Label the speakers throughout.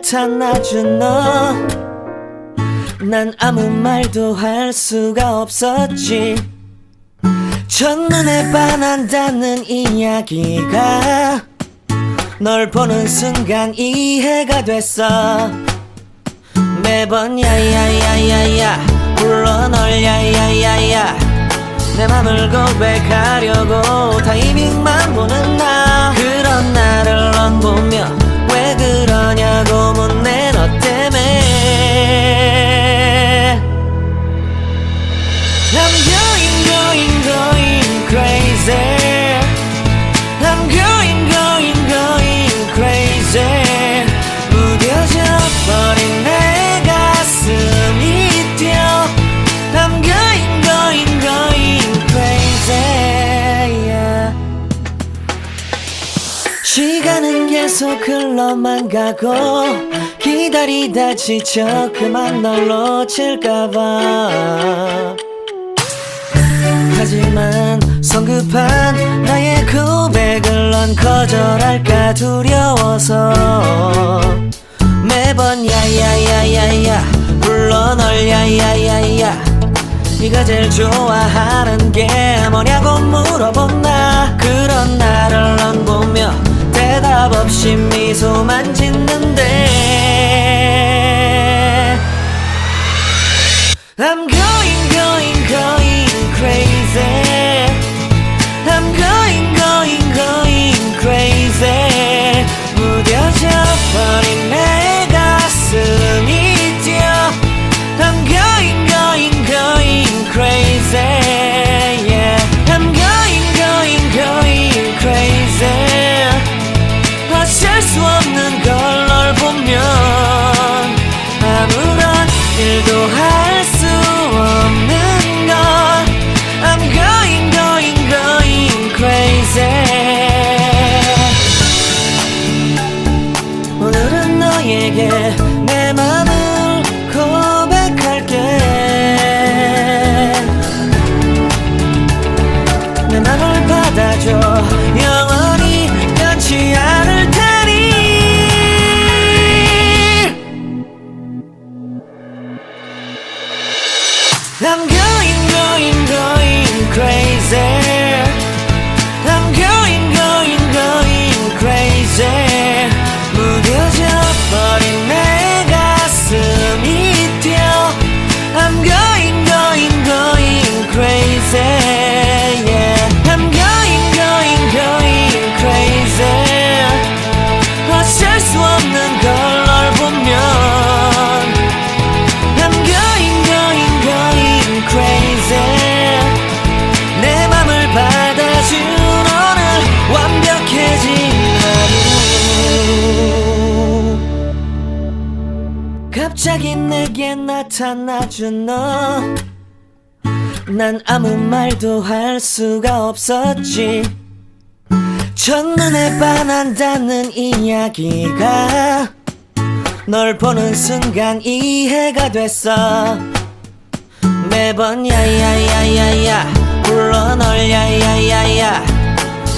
Speaker 1: 나타나준 너, 난 아무 말도 할 수가 없었지. 첫눈에 반한다는 이야기가 널 보는 순간 이해가 됐어. 매번 야야야야야 불러 널 야야야야, 내 맘을 고백하려고 타이밍만 보는 나. 그런 나를 넌 보며 왜 그러냐고 묻네, 너 때문에. I'm going crazy. I'm going crazy. 무뎌져 버린 내 가슴이 뛰어. I'm going crazy, yeah. 시간은 계속 흘러만 가고 기다리다 지쳐 그만 널 놓칠까봐. 하지만 성급한 나의 고백을 넌 거절할까 두려워서 매번 야야야야야 불러 널 야야야야. 네가 제일 좋아하는 게 뭐냐고 물어본 나. 그런 나를 넌 보며 대답 없이 미소만 짓는데 I'm going crazy. I'm going crazy. 무뎌져 버린 내 가슴이 뛰어. I'm going crazy, yeah. I'm going crazy. 어쩔 수 없는 걸 널 보면 아무런 일도 할 수 없는 걸. I'm going crazy. 오늘은 너에게 내 맘을 고백할게. 내 맘을 받아줘. 영원히 변치 않을 테니. I'm going crazy. I'm going crazy. 무뎌져 버린 내 가슴이 뛰어. I'm going crazy, yeah. I'm going crazy. 어쩔 수 없는 걸 널 보면 I'm going crazy. 내 맘을 받아준 오늘 완벽해진 하루. 갑자기 내게 나타나준 너, 난 아무 말도 할 수가 없었지. 첫눈에 반한다는 이야기가 널 보는 순간 이해가 됐어. 매번 야야야야야 불러 널 야야야야,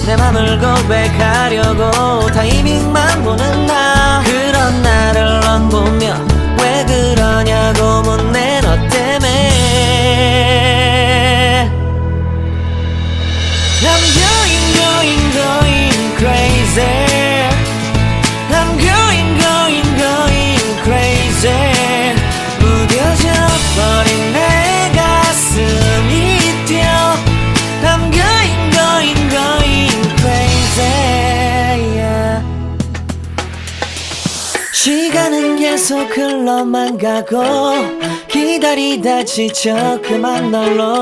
Speaker 1: 내 맘을 고백하려고 타이밍만 보는 나. 그런 나를 넌 보며 왜 그러냐고 묻네, 너 때문에. I'm going crazy. I'm going crazy. 무뎌져 버린 내 가슴이 뛰어. I'm going crazy, yeah. 시간은 계속 흘러만 가고 기다리다 지쳐 그만 널 놓